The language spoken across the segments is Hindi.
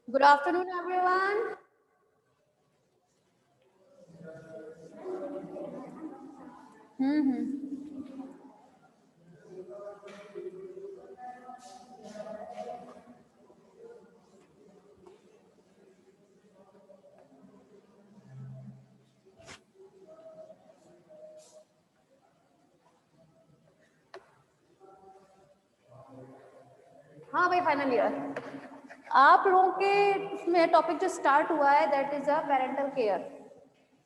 Good afternoon, everyone. हाँ भाई, फाइनल ईयर आप लोगों के में टॉपिक जो स्टार्ट हुआ है that is a parental care.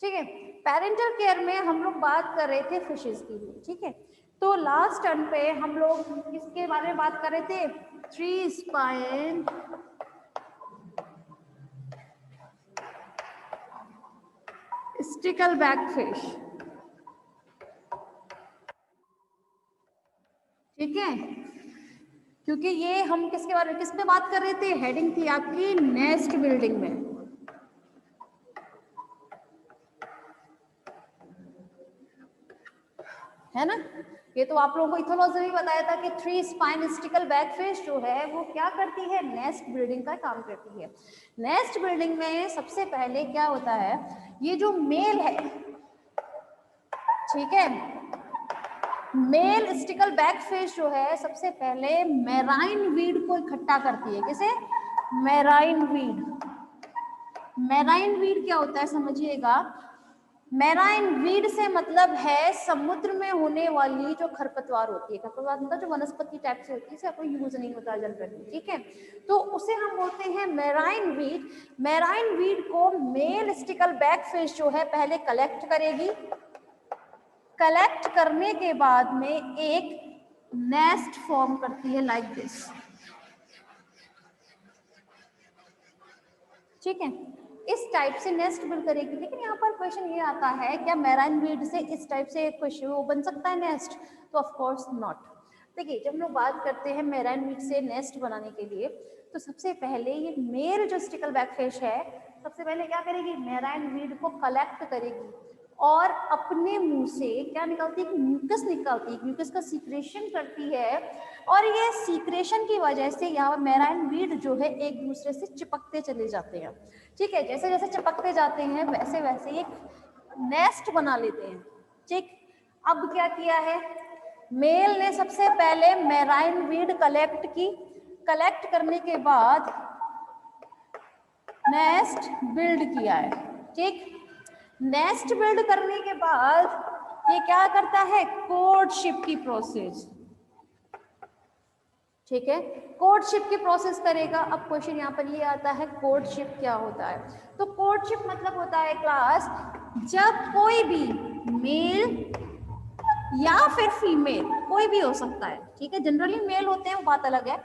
ठीक है, पेरेंटल केयर में हम लोग बात कर रहे थे फिशेस की भी। ठीक है, तो लास्ट टर्न पे हम लोग किसके बारे में बात कर रहे थे? 3 स्पाइन स्टिकल बैक फिश। ठीक है, क्योंकि ये हम किसके बारे में किस पे बात कर रहे थे? हेडिंग थी आपकी नेस्ट बिल्डिंग में, है ना। ये तो आप लोगों को इथोलॉजी भी बताया था कि 3 स्पाइन स्टिकल बैक फिश जो है वो क्या करती है? नेस्ट बिल्डिंग का काम करती है। नेस्ट बिल्डिंग में सबसे पहले क्या होता है, ये जो मेल है, ठीक है, मेल स्टिकल बैक फिश जो है सबसे पहले मेराइन वीड को इकट्ठा करती है। किसे? Marine weed. मेराइन वीड क्या होता है समझिएगा। मेराइन वीड से मतलब है समुद्र में होने वाली जो खरपतवार होती है। खरपतवार मतलब जो वनस्पति टाइप से होती है, इसे कोई यूज नहीं होता जनरली। ठीक है, तो उसे हम बोलते हैं मेराइन वीड। मेराइन वीड को मेल स्टिकल बैक फिश जो है पहले कलेक्ट करेगी। कलेक्ट करने के बाद में एक नेस्ट फॉर्म करती है लाइक दिस। ठीक है, इस टाइप से नेस्ट बिल्ड करेगी। लेकिन यहाँ पर क्वेश्चन ये आता है, क्या मेराइन वीड से इस टाइप से क्वेश्चन वो बन सकता है नेस्ट? तो ऑफ कोर्स नॉट। देखिए, जब हम लोग बात करते हैं मेराइन वीड से नेस्ट बनाने के लिए, तो सबसे पहले ये मेल जो स्टिकल बैक फिश है सबसे पहले क्या करेगी? मेराइन वीड को कलेक्ट करेगी और अपने मुंह से क्या निकालती है? म्यूकस निकालती है, म्यूकस का सीक्रेशन करती है। और ये सीक्रेशन की वजह से यहाँ मेराइन वीड जो है एक दूसरे से चिपकते चले जाते हैं। ठीक है, जैसे जैसे चिपकते जाते हैं वैसे वैसे एक नेस्ट बना लेते हैं। ठीक, अब क्या किया है? मेल ने सबसे पहले मेराइन वीड कलेक्ट की। कलेक्ट करने के बाद नेस्ट बिल्ड किया है। ठीक, नेस्ट बिल्ड करने के बाद ये क्या करता है? कोर्टशिप की प्रोसेस। ठीक है, कोर्टशिप की प्रोसेस करेगा। अब क्वेश्चन यहाँ पर ये आता है, कोर्टशिप क्या होता है? तो कोर्टशिप मतलब होता है क्लास, जब कोई भी मेल या फिर फीमेल, कोई भी हो सकता है, ठीक है, जनरली मेल होते हैं वो बात अलग है,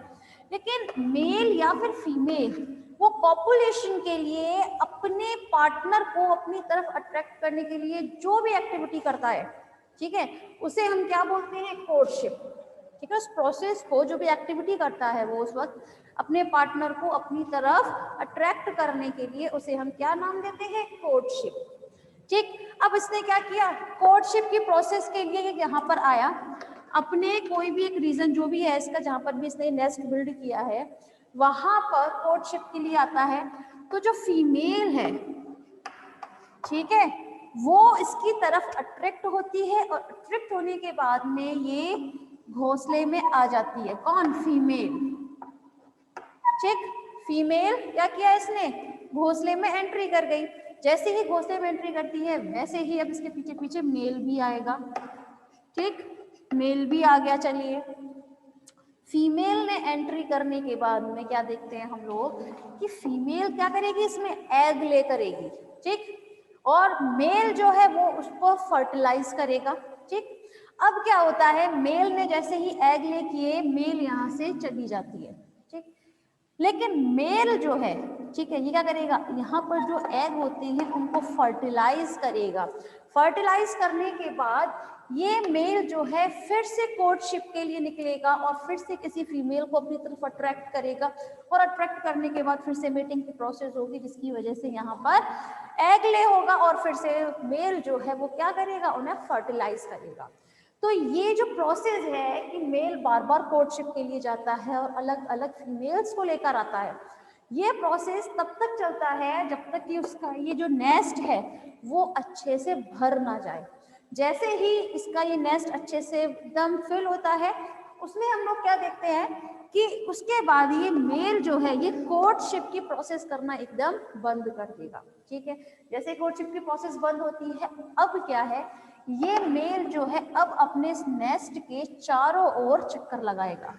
लेकिन मेल या फिर फीमेल वो पॉपुलेशन के लिए अपने पार्टनर को अपनी तरफ अट्रैक्ट करने के लिए जो भी एक्टिविटी करता है, ठीक है, उसे हम क्या बोलते हैं? कोर्टशिप। ठीक है, उस प्रोसेस को जो भी एक्टिविटी करता है वो उस वक्त अपने पार्टनर को अपनी तरफ अट्रैक्ट करने के लिए, उसे हम क्या नाम देते हैं? कोर्टशिप। ठीक, अब इसने क्या किया? कोर्टशिप की प्रोसेस के लिए यहाँ पर आया, अपने कोई भी एक रीजन जो भी है इसका, जहां पर भी इसने नेस्ट बिल्ड किया है वहां पर कोर्टशिप के लिए आता है। तो जो फीमेल है, ठीक है, वो इसकी तरफ अट्रैक्ट होती है और अट्रैक्ट होने के बाद में ये घोंसले में आ जाती है। कौन? फीमेल। ठीक, फीमेल क्या किया इसने? घोंसले में एंट्री कर गई। जैसे ही घोंसले में एंट्री करती है वैसे ही अब इसके पीछे पीछे मेल भी आएगा। ठीक, मेल भी आ गया। चलिए, फीमेल ने एंट्री करने के बाद में क्या देखते हैं हम लोग कि फीमेल क्या करेगी? इसमें एग ले करेगी। ठीक, और मेल जो है वो उसको फर्टिलाइज करेगा। ठीक, अब क्या होता है? मेल ने जैसे ही एग ले किए, मेल यहाँ से चली जाती है। ठीक, लेकिन मेल जो है, ठीक है, ये क्या करेगा? यहाँ पर जो एग होते हैं उनको फर्टिलाइज करेगा। फर्टिलाइज करने के बाद ये मेल जो है फिर से कोर्टशिप के लिए निकलेगा और फिर से किसी फीमेल को अपनी तरफ अट्रैक्ट करेगा, और अट्रैक्ट करने के बाद फिर से मेटिंग की प्रोसेस होगी, जिसकी वजह से यहाँ पर एग ले होगा और फिर से मेल जो है वो क्या करेगा? उन्हें फर्टिलाइज करेगा। तो ये जो प्रोसेस है कि मेल बार बार कोर्टशिप के लिए जाता है और अलग अलग फीमेल्स को लेकर आता है, ये प्रोसेस तब तक चलता है जब तक कि उसका ये जो नेस्ट है वो अच्छे से भर ना जाए। जैसे ही इसका ये नेस्ट अच्छे से एकदम फिल होता है, उसमें हम लोग क्या देखते हैं कि उसके बाद ये मेल जो है ये कोर्टशिप की प्रोसेस करना एकदम बंद कर देगा। ठीक है, जैसे कोर्टशिप की प्रोसेस बंद होती है, अब क्या है, ये मेल जो है अब अपने इस नेस्ट के चारों ओर चक्कर लगाएगा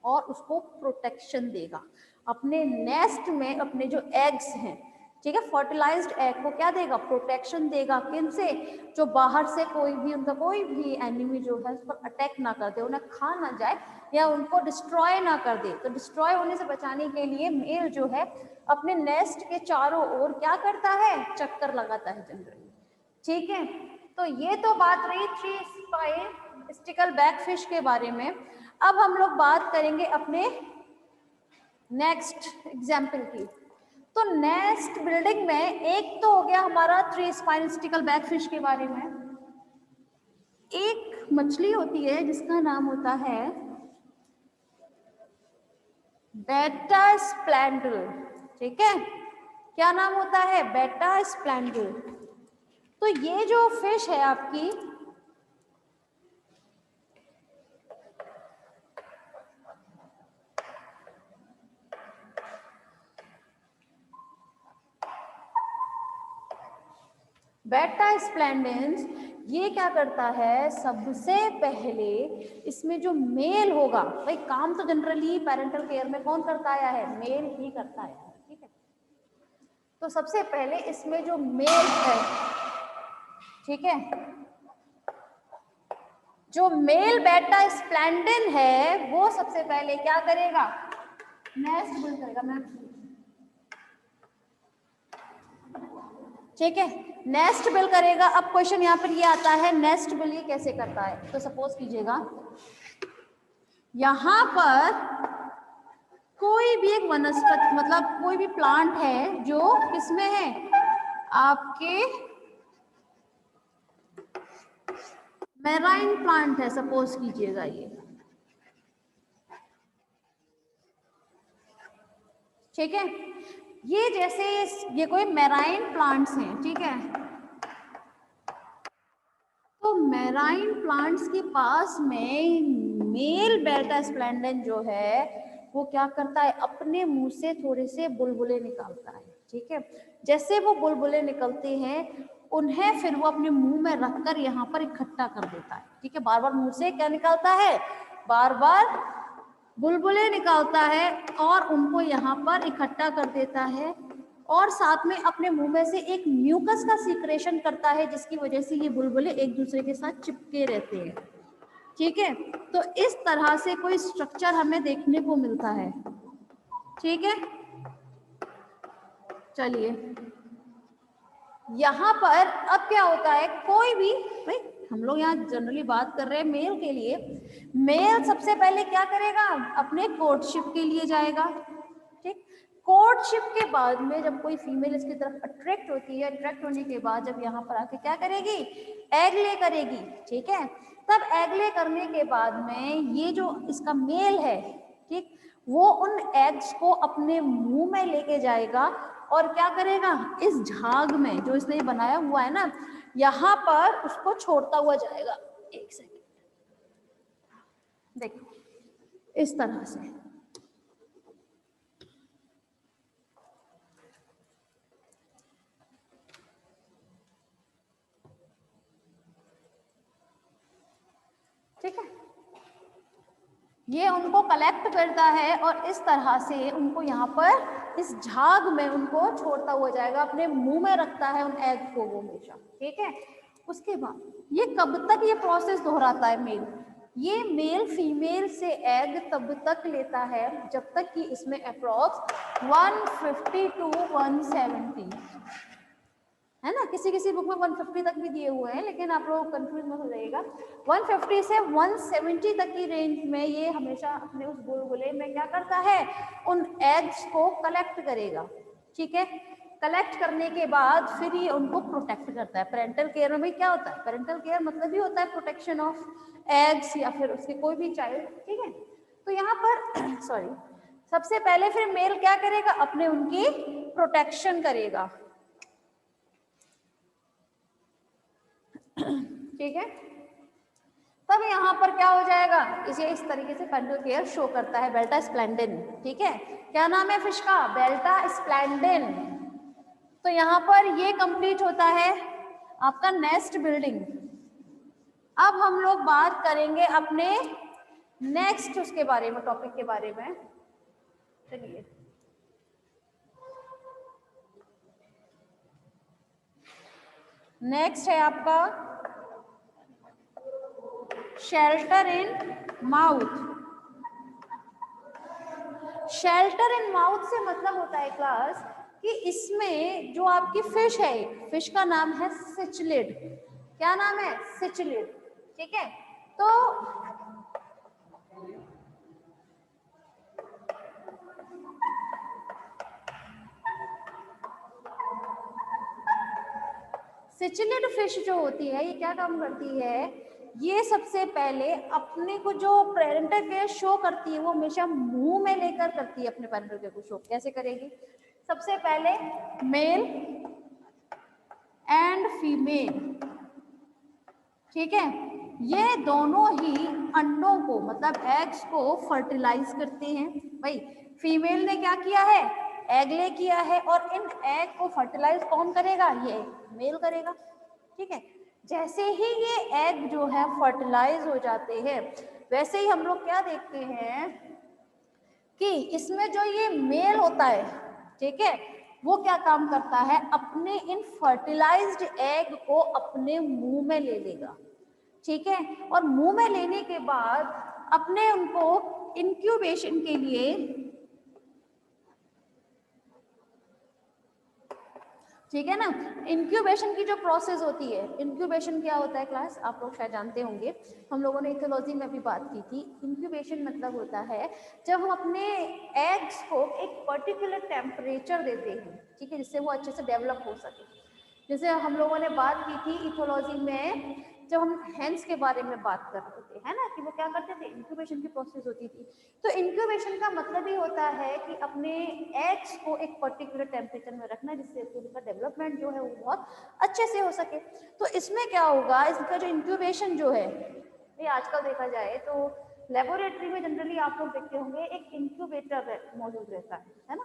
और उसको प्रोटेक्शन देगा अपने नेस्ट में। अपने जो एग्स हैं, ठीक है, फर्टिलाइज्ड एग को क्या देगा, प्रोटेक्शन देगा। किन से, जो बाहर से कोई भी उनका कोई भी एनिमी जो है उस पर अटैक ना कर दे, उन्हें खा ना जाए या उनको डिस्ट्रॉय ना कर दे। तो डिस्ट्रॉय होने से बचाने के लिए मेल जो है अपने नेस्ट के चारों ओर क्या करता है, चक्कर लगाता है जनरली। ठीक है, तो ये तो बात रही थ्री स्पाइन स्टिकल बैकफिश के बारे में। अब हम लोग बात करेंगे अपने नेक्स्ट एग्जाम्पल की। तो नेस्ट बिल्डिंग में एक तो हो गया हमारा थ्री स्पाइन स्टिकल बैकफिश के बारे में। एक मछली होती है जिसका नाम होता है बेटा स्प्लैंडल। ठीक है, क्या नाम होता है, बेटा स्प्लैंडल। तो ये जो फिश है आपकी, बेटा स्प्लेंडेंस, ये क्या करता है, सबसे पहले इसमें जो मेल होगा, भाई काम तो जनरली पेरेंटल केयर में कौन करता आया है, मेल ही करता है। ठीक है, तो सबसे पहले इसमें जो मेल है, ठीक है, जो मेल बेटा स्प्लेंडन है वो सबसे पहले क्या करेगा, नेस्ट बिल्ड करेगा। मैं ठीक है, नेस्ट बिल्ड करेगा। अब क्वेश्चन यहाँ पर ये आता है, नेस्ट बिल्ड ये कैसे करता है। तो सपोज कीजिएगा यहाँ पर कोई भी एक वनस्पति, मतलब कोई भी प्लांट है जो किसमें है, आपके मैराइन प्लांट है, सपोज कीजिएगा ये। ठीक है, ये जैसे ये कोई मैराइन प्लांट्स हैं। ठीक है, तो मैराइन प्लांट्स के पास में मेल बेटा स्प्लेंडन जो है वो क्या करता है, अपने मुंह से थोड़े से बुलबुले निकालता है। ठीक है, जैसे वो बुलबुले निकलते हैं उन्हें फिर वो अपने मुंह में रखकर यहाँ पर इकट्ठा कर देता है। ठीक है, बार बार मुंह से क्या निकालता है, बार बार बुलबुले निकालता है और उनको यहाँ पर इकट्ठा कर देता है और साथ में अपने मुंह में से एक म्यूकस का सीक्रेशन करता है जिसकी वजह से ये बुलबुले एक दूसरे के साथ चिपके रहते हैं। ठीक है, तो इस तरह से कोई स्ट्रक्चर हमें देखने को मिलता है। ठीक है, चलिए यहाँ पर अब क्या होता है, कोई भी, भाई हम लोग यहाँ जनरली बात कर रहे हैं मेल के लिए, मेल सबसे पहले क्या करेगा, अपने कोर्टशिप के लिए जाएगा। ठीक, कोर्टशिप के बाद में जब कोई फीमेल इसकी तरफ अट्रैक्ट होती है, अट्रैक्ट होने के बाद जब यहाँ पर आके क्या करेगी, एग ले करेगी। ठीक है, तब एग ले करने के बाद में ये जो इसका मेल है, ठीक, वो उन एग्स को अपने मुंह में लेके जाएगा और क्या करेगा, इस झाग में जो इसने बनाया हुआ है ना, यहाँ पर उसको छोड़ता हुआ जाएगा। एक सेकेंड, देखो इस तरह से। ठीक है, ये उनको कलेक्ट करता है और इस तरह से उनको यहाँ पर इस झाग में उनको छोड़ता हुआ जाएगा, अपने मुंह में रखता है उन एग को वो हमेशा। ठीक है, उसके बाद ये कब तक ये प्रोसेस दोहराता है मेल, ये मेल फीमेल से एग तब तक लेता है जब तक कि इसमें अप्रॉक्स 150 to 170 है ना, किसी किसी बुक में 150 तक भी दिए हुए हैं, लेकिन आप लोग कंफ्यूज मत हो जाइएगा। 150 से 170 तक की रेंज में ये हमेशा अपने उस बुलबुले में क्या करता है, उन एग्स को कलेक्ट करेगा। ठीक है, कलेक्ट करने के बाद फिर ये उनको प्रोटेक्ट करता है। पेरेंटल केयर में भाई क्या होता है, पेरेंटल केयर मतलब ही होता है प्रोटेक्शन ऑफ एग्स या फिर उसके कोई भी चाइल्ड। ठीक है, तो यहाँ पर सॉरी, सबसे पहले फिर मेल क्या करेगा, अपने उनकी प्रोटेक्शन करेगा, ठीक है। तब यहाँ पर क्या हो जाएगा, इसे इस तरीके से पेंडल केयर शो करता है, बेल्टा स्प्लेंडिन, ठीक है। क्या नाम है फिश का, बेल्टा स्प्लेंडिन। तो यहाँ पर ये कंप्लीट होता है आपका नेस्ट बिल्डिंग। अब हम लोग बात करेंगे अपने नेक्स्ट उसके बारे में, टॉपिक के बारे में। चलिए, नेक्स्ट है आपका shelter in mouth. Shelter in mouth से मतलब होता है क्लास कि इसमें जो आपकी फिश है, फिश का नाम है सिचलिड। क्या नाम है, सिचलिड, ठीक है। तो सिचलिड फिश जो होती है, ये क्या काम करती है, ये सबसे पहले अपने को जो पेरेंटल केयर शो करती है वो हमेशा मुंह में लेकर करती है अपने पेरेंटल केयर को शो। कैसे करेगी, सबसे पहले मेल एंड फीमेल, ठीक है, ये दोनों ही अंडों को मतलब एग्स को फर्टिलाइज करते हैं। भाई फीमेल ने क्या किया है, एग ले किया है, और इन एग को फर्टिलाइज कौन करेगा, ये मेल करेगा, ठीक है। जैसे ही ये एग जो है फर्टिलाइज हो जाते हैं, वैसे ही हम लोग क्या देखते हैं कि इसमें जो ये मेल होता है, ठीक है, वो क्या काम करता है, अपने इन फर्टिलाइज्ड एग को अपने मुंह में ले लेगा, ठीक है। और मुंह में लेने के बाद अपने उनको इंक्यूबेशन के लिए, ठीक है ना, इंक्यूबेशन की जो प्रोसेस होती है, इंक्यूबेशन क्या होता है क्लास, आप लोग शायद जानते होंगे, हम लोगों ने इथोलॉजी में भी बात की थी। इंक्यूबेशन मतलब होता है जब हम अपने एग्स को एक पर्टिकुलर टेम्परेचर देते हैं, ठीक है, जिससे वो अच्छे से डेवलप हो सके। जैसे हम लोगों ने बात की थी इथोलॉजी में, जब हम हेंस के बारे में बात कर रहे थे, है ना, कि वो क्या करते थे, इंक्यूबेशन की प्रोसेस होती थी। तो इंक्यूबेशन का मतलब ही होता है कि अपने एग्स को एक पर्टिकुलर टेम्परेचर में रखना, जिससे उनका डेवलपमेंट जो है वो बहुत अच्छे से हो सके। तो इसमें क्या होगा, इसका जो इंक्यूबेशन जो है, ये आजकल देखा जाए तो लेबोरेटरी में जनरली आप लोग देखते होंगे एक इंक्यूबेटर मौजूद रहता है ना,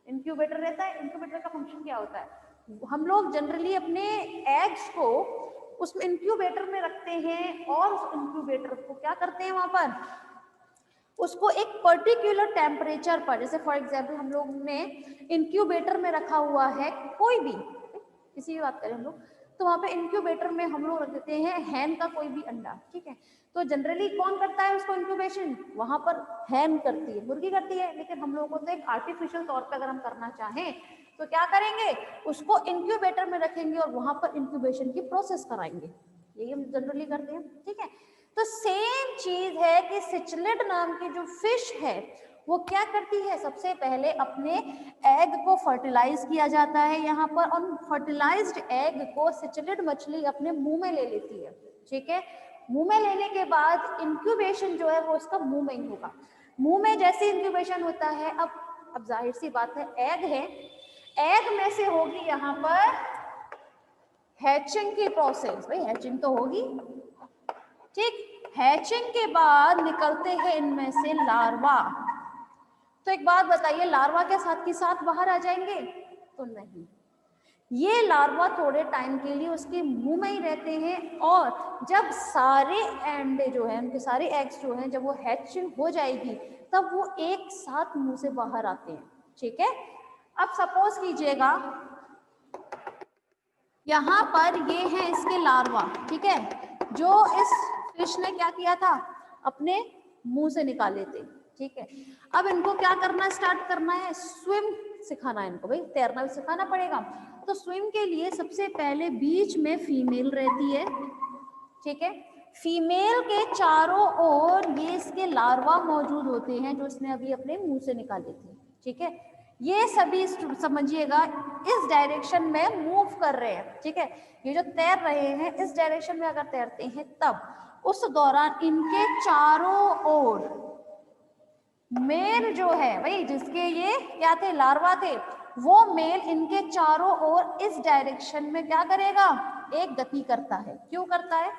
इंक्यूबेटर रहता है। इंक्यूबेटर का फंक्शन क्या होता है, हम लोग जनरली अपने एग्स को उस इंक्यूबेटर में रखते हैं, और उस इंक्यूबेटर को क्या करते हैं, वहां पर उसको एक पर्टिकुलर टेम्परेचर पर, जैसे फॉर एग्जांपल हम लोग ने इंक्यूबेटर में रखा हुआ है कोई भी, किसी भी बात करें हम लोग, तो वहां पे इंक्यूबेटर में हम लोग रख देते हैं हैन का कोई भी अंडा, ठीक है। तो जनरली कौन करता है उसको इंक्यूबेशन, वहां पर हैन करती है, मुर्गी करती है। लेकिन हम लोगों को तो एक आर्टिफिशियल तौर पर अगर हम करना चाहें तो क्या करेंगे, उसको इंक्यूबेटर में रखेंगे और वहां पर इंक्यूबेशन की प्रोसेस कराएंगे, यही हम जनरली करते हैं, ठीक है। तो सेम चीज है कि सिचलिड नाम की जो फिश है वो क्या करती है, सबसे पहले अपने एग को फर्टिलाइज किया जाता है यहाँ पर, और फर्टिलाइज्ड एग को सिचलिड मछली अपने मुंह में ले लेती है, ठीक है। मुंह में लेने के बाद इंक्यूबेशन जो है वो उसका मुंह में ही होगा। मुंह में जैसे इंक्यूबेशन होता है, अब जाहिर सी बात है, एग है, एग में से होगी यहाँ पर हैचिंग की प्रोसेस, भाई हैचिंग तो होगी, ठीक। हैचिंग के बाद निकलते हैं इनमें से लार्वा। तो एक बात बताइए, लार्वा के साथ ही साथ बाहर आ जाएंगे, तो नहीं, ये लार्वा थोड़े टाइम के लिए उसके मुंह में ही रहते हैं, और जब सारे अंडे जो है, उनके सारे एग्स जो हैं, जब वो हैचिंग हो जाएगी तब वो एक साथ मुंह से बाहर आते हैं, ठीक है। अब सपोज कीजिएगा यहाँ पर ये है इसके लार्वा, ठीक है, जो इस फिश ने क्या किया था, अपने मुंह से निकाले थे, ठीक है। अब इनको क्या करना स्टार्ट करना है, स्विम सिखाना है इनको, भाई तैरना भी सिखाना पड़ेगा। तो स्विम के लिए सबसे पहले बीच में फीमेल रहती है, ठीक है। फीमेल के चारों ओर ये इसके लार्वा मौजूद होते हैं जो इसने अभी अपने मुंह से निकाले थे, ठीक है। ये सभी समझिएगा इस डायरेक्शन में मूव कर रहे हैं, ठीक है। ये जो तैर रहे हैं इस डायरेक्शन में अगर तैरते हैं, तब उस दौरान इनके चारों ओर मेल जो है भाई, जिसके ये क्या थे, लार्वा थे, वो मेल इनके चारों ओर इस डायरेक्शन में क्या करेगा, एक गति करता है। क्यों करता है,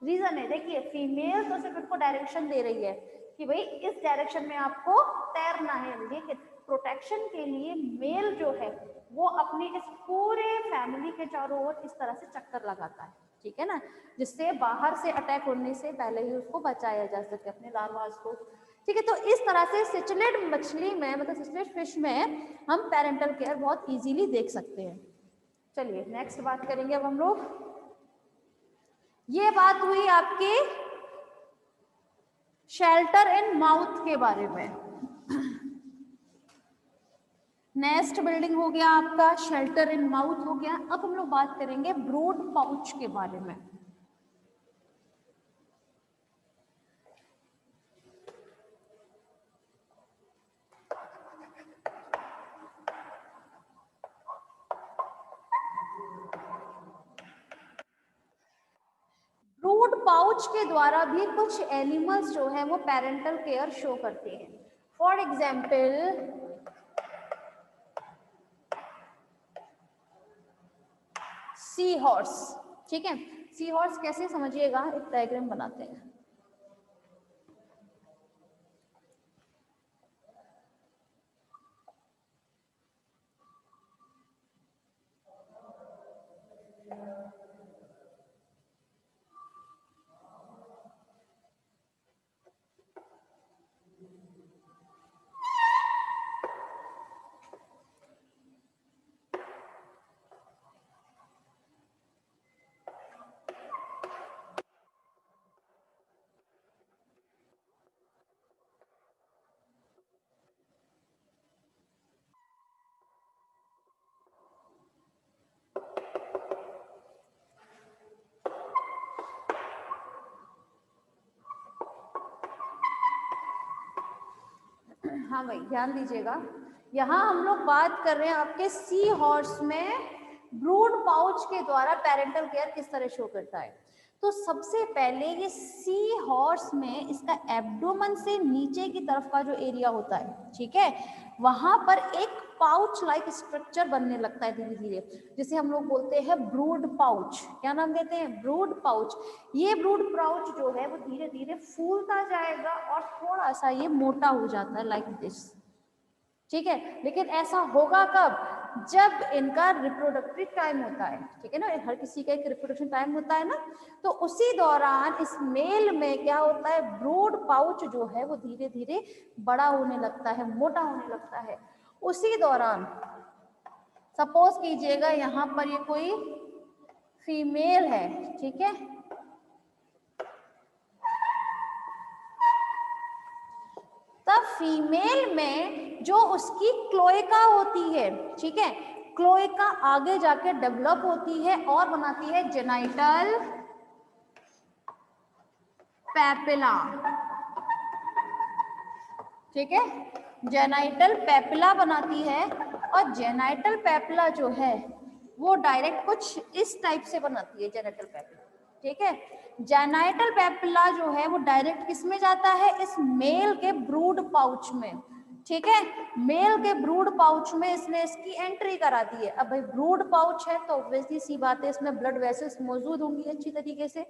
रीजन है, देखिए फीमेल तो सिर्फ इनको डायरेक्शन दे रही है कि भाई इस डायरेक्शन में आपको तैरना है, लेकिन प्रोटेक्शन के लिए मेल जो है वो अपने इस पूरे फैमिली के चारों ओर इस तरह से चक्कर लगाता है, ठीक है ना, जिससे बाहर से अटैक होने से पहले ही उसको बचाया जा सके अपने लार्वास को, ठीक है। तो इस तरह से सिचुलेट मछली में, मतलब सिचुलेट फिश में हम पेरेंटल केयर बहुत इजीली देख सकते हैं। चलिए नेक्स्ट बात करेंगे अब हम लोग। ये बात हुई आपकी शेल्टर इन माउथ के बारे में। नेस्ट बिल्डिंग हो गया आपका, शेल्टर इन माउथ हो गया। अब हम लोग बात करेंगे ब्रूड पाउच के बारे में। ब्रूड पाउच के द्वारा भी कुछ एनिमल्स जो है वो पेरेंटल केयर शो करते हैं। फॉर एग्जाम्पल सी हॉर्स, ठीक है। सी हॉर्स कैसे समझिएगा, एक डायग्राम बनाते हैं। हाँ भाई ध्यान दीजिएगा, यहाँ हम लोग बात कर रहे हैं आपके सी हॉर्स में ब्रूड पाउच के द्वारा पेरेंटल केयर किस तरह शो करता है। तो सबसे पहले ये सी हॉर्स में इसका एब्डोमेन से नीचे की तरफ का जो एरिया होता है, ठीक है, वहां पर एक पाउच लाइक स्ट्रक्चर बनने लगता है धीरे धीरे, जिसे हम लोग बोलते हैं ब्रूड पाउच। क्या नाम देते हैं, ब्रूड पाउच। ये ब्रूड पाउच जो है वो धीरे धीरे फूलता जाएगा और थोड़ा सा ये मोटा हो जाता है लाइक दिस, ठीक है। लेकिन ऐसा होगा कब, जब इनका रिप्रोडक्टिव टाइम होता है, ठीक है ना, हर किसी का एक रिप्रोडक्शन टाइम होता है ना, तो उसी दौरान इस मेल में क्या होता है, ब्रूड पाउच जो है वो धीरे धीरे बड़ा होने लगता है, मोटा होने लगता है। उसी दौरान सपोज कीजिएगा यहाँ पर ये कोई फीमेल है, ठीक है, तब फीमेल में जो उसकी क्लोएका होती है, ठीक है, क्लोएका आगे जाके डेवलप होती है और बनाती है जेनाइटल पैपिला, ठीक है, जेनाइटल पैपिला बनाती है। और जेनाइटल पैपिला जो है वो डायरेक्ट कुछ इस टाइप से बनाती है जेनाइटल पैपिला, ठीक है। जेनाइटल पैपिला जो है वो डायरेक्ट किस में जाता है, इस मेल के ब्रूड पाउच में, ठीक है, मेल के ब्रूड पाउच में इसने इसकी एंट्री करा दी है। अब भाई ब्रूड पाउच है तो ऑब्वियसली सी बात है इसमें ब्लड वेसल्स मौजूद होंगी अच्छी तरीके से,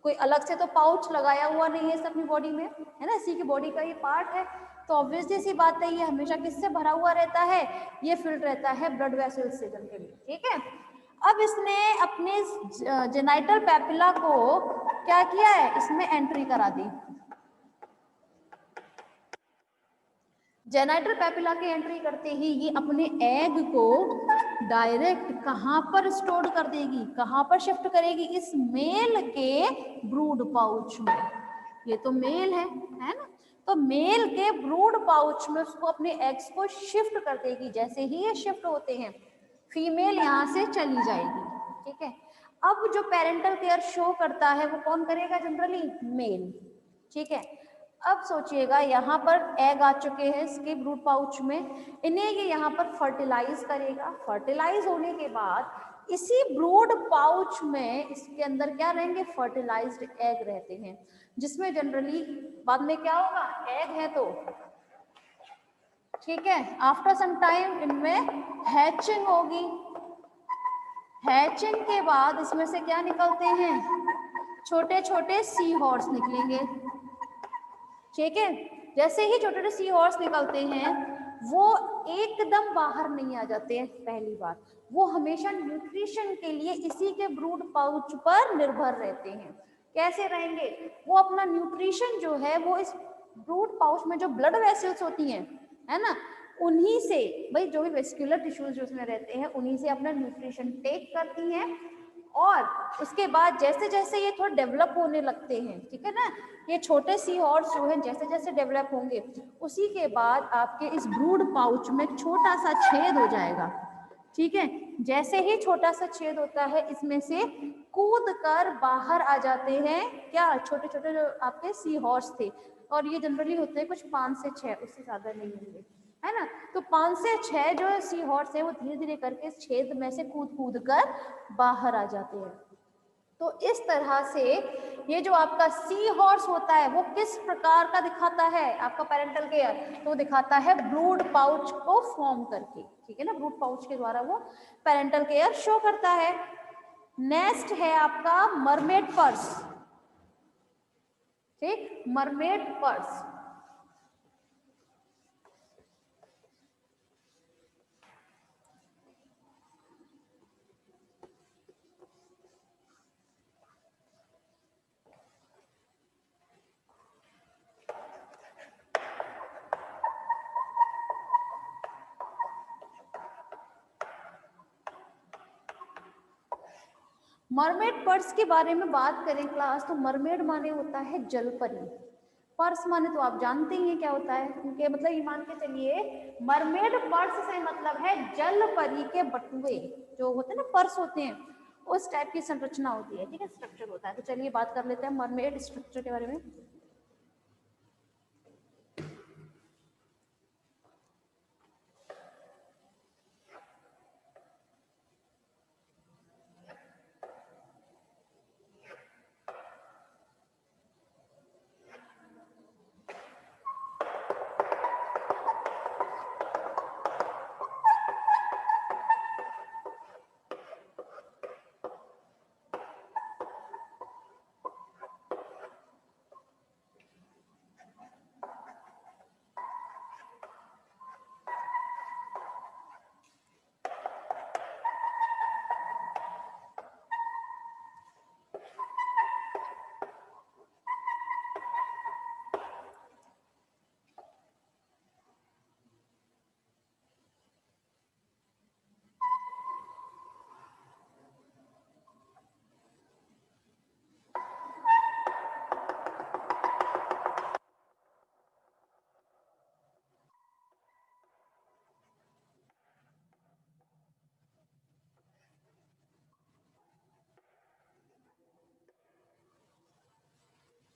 कोई अलग से तो पाउच लगाया हुआ नहीं है इस अपनी बॉडी में, है ना, इसी की बॉडी का ये पार्ट है, तो ऑब्वियसली सी बात है ये हमेशा किससे भरा हुआ रहता है, ये फिल्ड रहता है ब्लड वेसल्स से जनरली, ठीक है। अब इसने अपने जेनाइटल पैपिला को क्या किया है, इसमें एंट्री करा दी। जेनाइटल पैपिला की एंट्री करते ही ये अपने एग को डायरेक्ट कहां पर स्टोर कर देगी, कहां पर शिफ्ट करेगी, इस मेल के ब्रूड पाउच में। ये तो मेल है ना, तो मेल के ब्रूड पाउच में उसको अपने एग्स को शिफ्ट कर देगी। जैसे ही ये शिफ्ट होते हैं फीमेल यहाँ से चली जाएगी, ठीक है। अब जो पेरेंटल केयर शो करता है वो कौन करेगा, जनरली मेल, ठीक है। अब सोचिएगा यहाँ पर एग आ चुके हैं इसके ब्रूड पाउच में, इन्हें ये यहाँ पर फर्टिलाइज करेगा। फर्टिलाइज होने के बाद इसी ब्रूड पाउच में इसके अंदर क्या रहेंगे, फर्टिलाइज्ड एग रहते हैं, जिसमें जनरली बाद में क्या होगा, एग है तो ठीक है। आफ्टर सम टाइम इनमें हैचिंग होगी, हैचिंग के बाद इसमें से क्या निकलते हैं, छोटे छोटे सी हॉर्स निकलेंगे। ठीक है, जैसे ही छोटे छोटे सी हॉर्स निकलते हैं वो एकदम बाहर नहीं आ जाते हैं। पहली बात, वो हमेशा न्यूट्रिशन के लिए इसी के ब्रूड पाउच पर निर्भर रहते हैं। कैसे रहेंगे, वो अपना न्यूट्रिशन जो है वो इस ब्रूड पाउच में जो ब्लड वेसल्स होती हैं, है ना, उन्हीं से, भाई जो भी वेस्कुलर टिश्यूज जो उसमें रहते हैं उन्हीं से अपना न्यूट्रिशन टेक करती हैं। और उसके बाद जैसे जैसे ये थोड़ा डेवलप होने लगते हैं, ठीक है ना, ये छोटे सी हॉर्स जो है जैसे जैसे डेवलप होंगे उसी के बाद आपके इस ब्रूड पाउच में छोटा सा छेद हो जाएगा। ठीक है, जैसे ही छोटा सा छेद होता है इसमें से कूद कर बाहर आ जाते हैं क्या, छोटे छोटे जो आपके सी हॉर्स थे। और ये जनरली होते हैं कुछ 5 से 6, उससे ज्यादा नहीं होंगे, है ना। तो 5 से 6 जो सी हॉर्स है वो धीरे धीरे करके इस छेद में से कूद कूद कर बाहर आ जाते हैं। तो इस तरह से ये जो आपका सी हॉर्स होता है वो किस प्रकार का दिखाता है आपका पेरेंटल केयर, तो दिखाता है ब्रूड पाउच को फॉर्म करके। ठीक है ना, ब्रूड पाउच के द्वारा वो पेरेंटल केयर शो करता है। नेक्स्ट है आपका मरमेड पर्स। ठीक, मरमेड पर्स। मरमेड पर्स के बारे में बात करें क्लास, तो मरमेड माने होता है जलपरी, पर्स माने तो आप जानते ही हैं क्या होता है, क्योंकि मतलब ये मान के चलिए मरमेड पर्स से मतलब है जलपरी के बटुए जो होते हैं ना, पर्स होते हैं, उस टाइप की संरचना होती है। ठीक है, स्ट्रक्चर होता है। तो चलिए बात कर लेते हैं मरमेड स्ट्रक्चर के बारे में।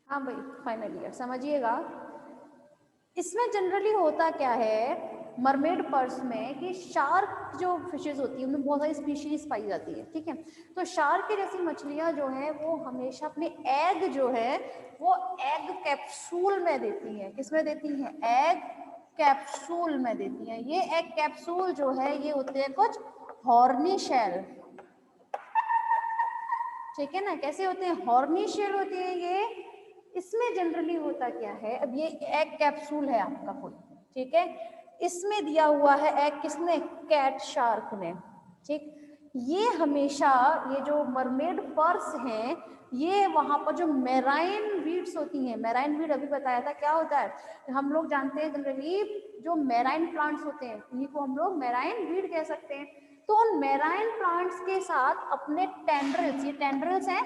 हाँ भाई, फाइनल ईयर समझिएगा। इसमें जनरली होता क्या है मरमेड पर्स में कि शार्क जो फिशेज होती है उनमें बहुत सारी स्पीशीज पाई जाती है। ठीक है, तो शार्क की जैसी मछलियां जो है वो हमेशा अपने एग जो है वो एग कैप्सूल में देती हैं। किसमें देती हैं, एग कैप्सूल में देती हैं। ये एग कैप्सूल जो है ये होते हैं कुछ हॉर्नी शेल। ठीक है ना, कैसे होते हैं, हॉर्नी शेल होती है ये। इसमें जनरली होता क्या है, अब ये एग कैप्सूल है आपका फुल, ठीक है, इसमें दिया हुआ है एग किसने, कैट शार्क ने। ठीक, ये हमेशा ये जो मरमेड पर्स हैं ये वहां पर जो मेराइन वीड्स होती हैं, मेराइन वीड अभी बताया था क्या होता है, हम लोग जानते हैं जनरली जो मेराइन प्लांट्स होते हैं उन्हीं को हम लोग मेराइन वीड कह सकते हैं। तो उन मेराइन प्लांट्स के साथ अपने टेंड्रिल्स, ये टेंड्रिल्स हैं,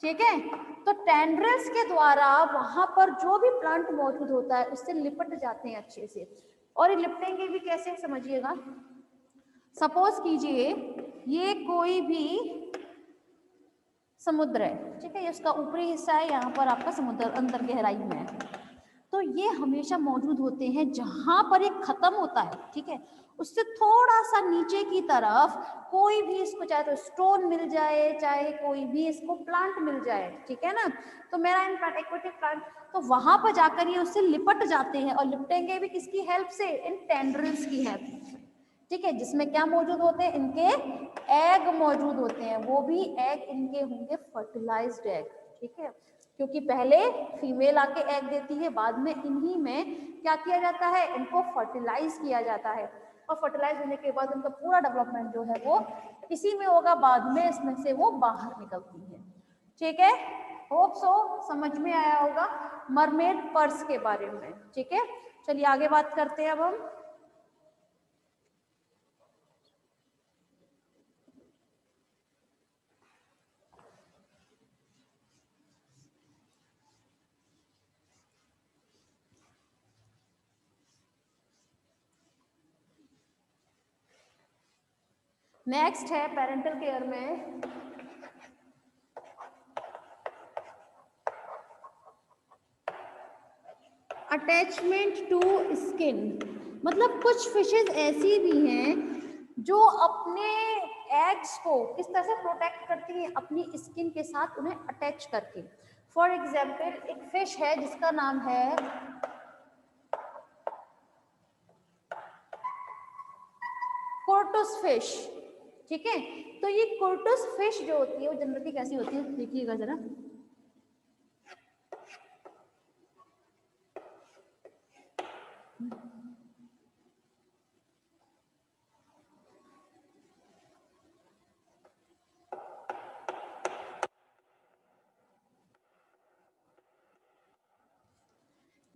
ठीक है, तो टेंड्रिल्स के द्वारा वहां पर जो भी प्लांट मौजूद होता है उससे लिपट जाते हैं अच्छे से। और ये लिपटेंगे भी कैसे समझिएगा, सपोज कीजिए ये कोई भी समुद्र है, ठीक है, ये उसका ऊपरी हिस्सा है, यहाँ पर आपका समुद्र अंदर गहराई में है। तो ये हमेशा मौजूद होते हैं जहां पर ये खत्म होता है, ठीक है, उससे थोड़ा सा नीचे की तरफ कोई भी इसको चाहे तो स्टोन मिल जाए, चाहे कोई भी इसको प्लांट मिल जाए, ठीक है ना, तो मेराइन प्लांट, एक्वेटिक प्लांट, तो वहां पर जाकर ये उससे लिपट जाते हैं और लिपटेंगे भी किसकी हेल्प से, इन टेंड्रिल्स की हेल्प से, ठीक है, जिसमें क्या मौजूद होते हैं, इनके एग मौजूद होते हैं, वो भी एग इनके होंगे फर्टिलाइज्ड एग, ठीक है, क्योंकि पहले फीमेल आके एग देती है, बाद में इन्हीं में क्या किया जाता है, इनको फर्टिलाइज किया जाता है, और फर्टिलाइज होने के बाद उनका पूरा डेवलपमेंट जो है वो इसी में होगा, बाद में इसमें से वो बाहर निकलती है, ठीक है। होप सो समझ में आया होगा मरमेड पर्स के बारे में, ठीक है। चलिए आगे बात करते हैं अब हम। नेक्स्ट है पेरेंटल केयर में अटैचमेंट टू स्किन, मतलब कुछ फिशेज ऐसी भी हैं जो अपने एग्स को किस तरह से प्रोटेक्ट करती हैं, अपनी स्किन के साथ उन्हें अटैच करके। फॉर एग्जाम्पल एक फिश है जिसका नाम है कोर्टुस फिश, ठीक है। तो ये कोर्टुस फिश जो होती है वो जनरली कैसी होती है, देखिएगा जरा,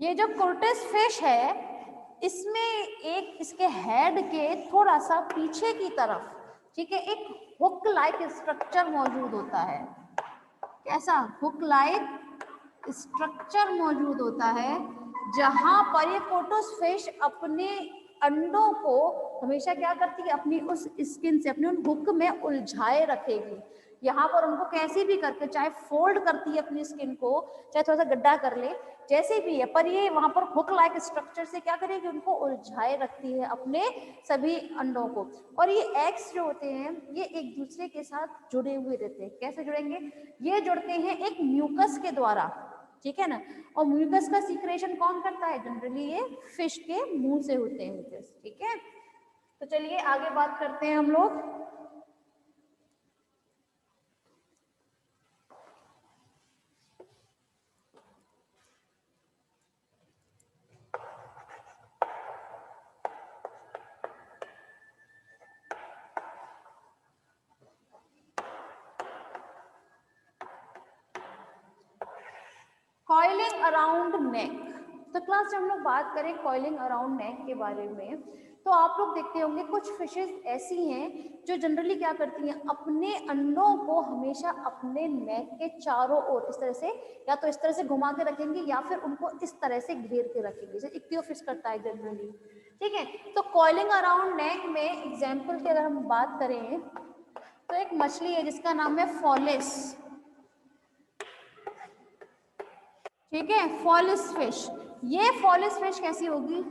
ये जो कोर्टस फिश है इसमें एक इसके हेड के थोड़ा सा पीछे की तरफ, ठीक है, एक हुक लाइक स्ट्रक्चर मौजूद होता है, कैसा, हुक लाइक स्ट्रक्चर मौजूद होता है, जहां पर ये कोर्टस फिश अपने अंडों को हमेशा क्या करती है, अपनी उस स्किन से, अपने उन हुक में उलझाए रखेगी, यहाँ पर उनको कैसे भी करके, चाहे फोल्ड करती है अपनी स्किन को, चाहे थोड़ा सा गड्ढा कर ले, जैसे भी है, पर ये वहां पर हुक लाइक स्ट्रक्चर से क्या करेगी, उनको उलझाए रखती है अपने सभी अंडों को। और ये एग्स जो होते हैं ये एक दूसरे के साथ जुड़े हुए रहते हैं, कैसे जुड़ेंगे, ये जुड़ते हैं एक म्यूकस के द्वारा, ठीक है ना, और म्यूकस का सीक्रेशन कौन करता है, जनरली ये फिश के मुंह से होते हैं, ठीक है। तो चलिए आगे बात करते हैं हम लोग। कॉइलिंग अराउंड नेक, तो क्लास जब हम लोग बात करें कॉइलिंग अराउंड नेक के बारे में, तो आप लोग देखते होंगे कुछ फिशेस ऐसी हैं जो जनरली क्या करती हैं, अपने अंडों को हमेशा अपने नेक के चारों ओर इस तरह से, या तो इस तरह से घुमा के रखेंगी या फिर उनको इस तरह से घेर के रखेंगे, जैसे इक्तियोफिश करता है जनरली, ठीक है। तो कॉइलिंग अराउंड नेक में एग्जाम्पल की अगर हम बात करें तो एक मछली है जिसका नाम है फॉलिस, ठीक है, फॉलिस फिश। ये फॉलिस फिश कैसी होगी,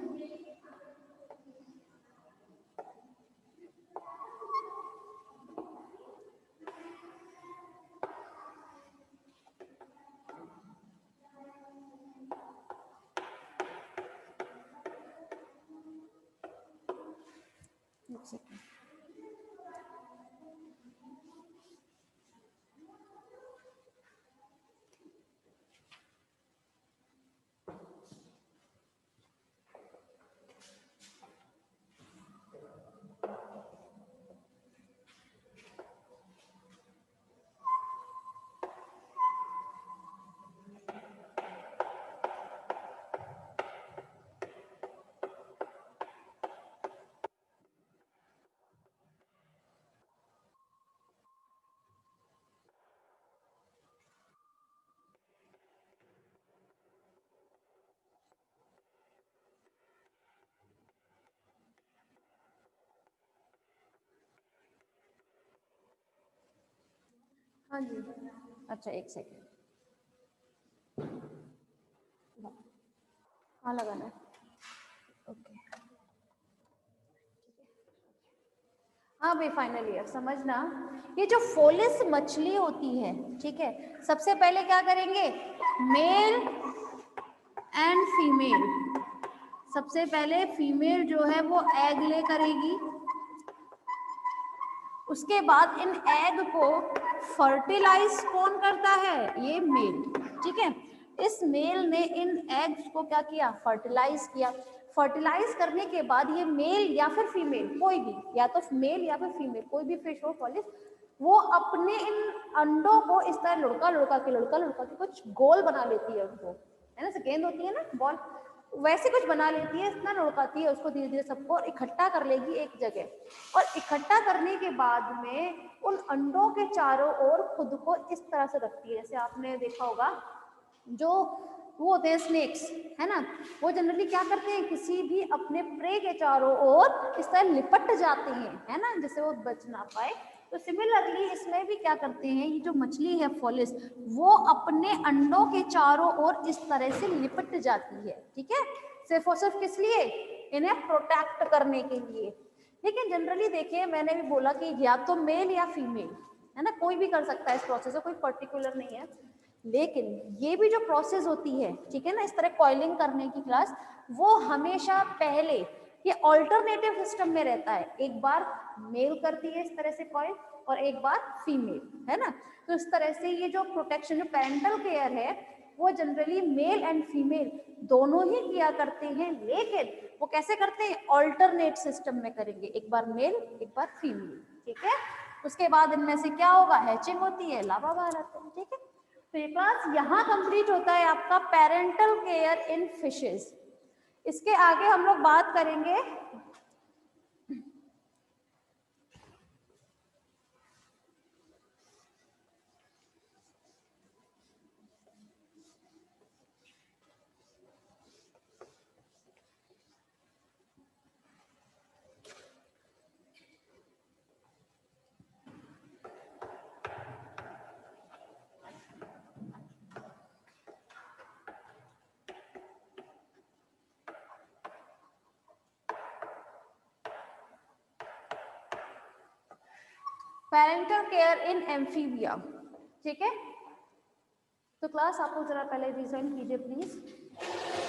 हाँ जी, अच्छा एक सेकेंड, हाँ लगाना है, ओके। हाँ भाई फाइनल ईयर, समझना ये जो फोलिस मछली होती है, ठीक है, सबसे पहले क्या करेंगे, मेल एंड फीमेल, सबसे पहले फीमेल जो है वो एग ले करेगी, उसके बाद इन एग को फर्टिलाइज कौन करता है, ये मेल, ठीक है। इस मेल ने इन एग्स को क्या किया, फर्टिलाइज किया। फर्टिलाइज करने के बाद ये मेल या फिर फीमेल कोई भी, या तो मेल या फिर फीमेल कोई भी फिश हो पॉलिस, वो अपने इन अंडों को इस तरह लुढ़का लुढ़का के कुछ गोल बना लेती है उनको, है ना, गेंद होती है ना बॉल, वैसे कुछ बना लेती है, इतना लुढ़काती है उसको धीरे धीरे सबको इकट्ठा कर लेगी एक जगह, और इकट्ठा करने के बाद में उन अंडों के चारों ओर खुद को इस तरह से रखती है। जैसे आपने देखा होगा जो वो होते हैं स्नेक्स, है ना, वो जनरली क्या करते हैं, किसी भी अपने प्रे के चारों ओर इस तरह लिपट जाते हैं, है ना, जिससे वो बच ना पाए। तो सिमिलरली इसमें भी क्या करते हैं, ये जो मछली है फॉलिस, वो अपने अंडों के चारों ओर इस तरह से लिपट जाती है, ठीक है, सिर्फ और सिर्फ किस लिए, इन्हें प्रोटेक्ट करने के लिए। लेकिन जनरली देखिए, मैंने भी बोला कि या तो मेल या फीमेल, है ना, कोई भी कर सकता है इस प्रोसेस को, कोई पर्टिकुलर नहीं है। लेकिन ये भी जो प्रोसेस होती है, ठीक है ना, इस तरह कॉइलिंग करने की क्लास, वो हमेशा पहले ये ऑल्टरनेटिव सिस्टम में रहता है, एक बार मेल करती है इस तरह से कॉइल और एक बार फीमेल, है ना। तो इस तरह से ये जो प्रोटेक्शन, जो पेरेंटल केयर है, वो जनरली मेल एंड फीमेल दोनों ही किया करते हैं, लेकिन वो कैसे करते हैं, ऑल्टरनेट सिस्टम में करेंगे, एक बार मेल एक बार फीमेल, ठीक है। उसके बाद इनमें से क्या होगा, हैचिंग होती है, लावा बाहर आते हैं, ठीक है। तो ये क्लास यहाँ कंप्लीट होता है आपका पेरेंटल केयर इन फिशेस। इसके आगे हम लोग बात करेंगे पेरेंटल केयर इन एम्फीबिया, ठीक है। तो क्लास आप लोग जरा पहले रिजॉइन कीजिए प्लीज।